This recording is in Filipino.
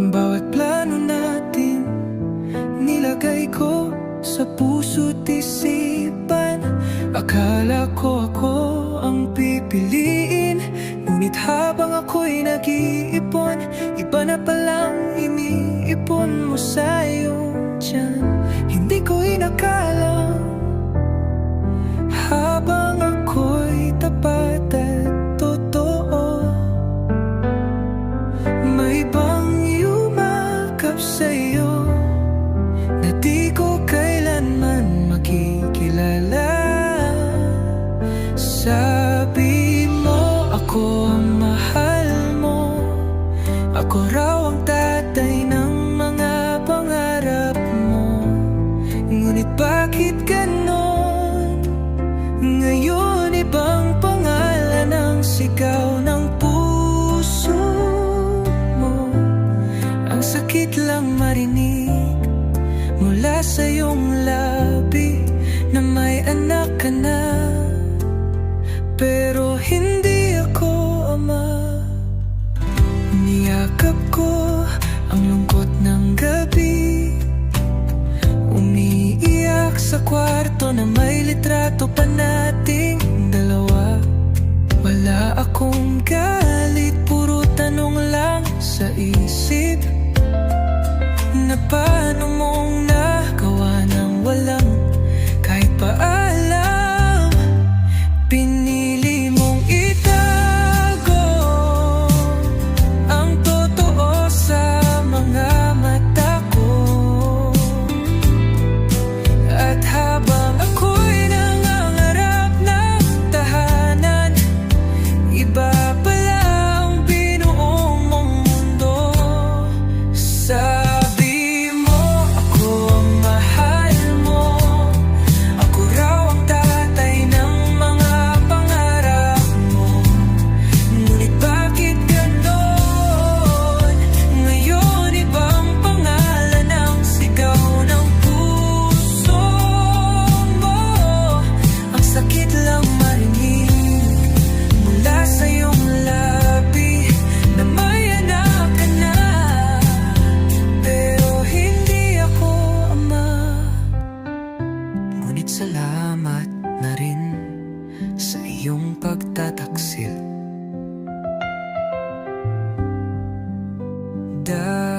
Bawat plano natin nilagay ko sa puso't isipan. Akala ko ako ang pipiliin, ngunit habang ako'y nag-iipon, iba na palang iniipon mo sa iyong tiyan. Hindi ko inakala habang ako'y tapat at totoo, may ibang yumakap sa'yo na di ko kailanman makikilala. Sabi mo ako ang mahal mo, ako raw ang tatay ng mga pangarap mo. Ngunit bakit ganon? Ngayon ibang pangalan ang sigaw ng puso mo. Ang sakit lang marinig mula sa iyong labi na may anak ka na, pero hindi ako ama. Niyakap ko ang lungkot ng gabi, umiiyak sa kwarto na may litrato pa nating dalawa. Wala akong galit, puro tanong lang sa isip na paano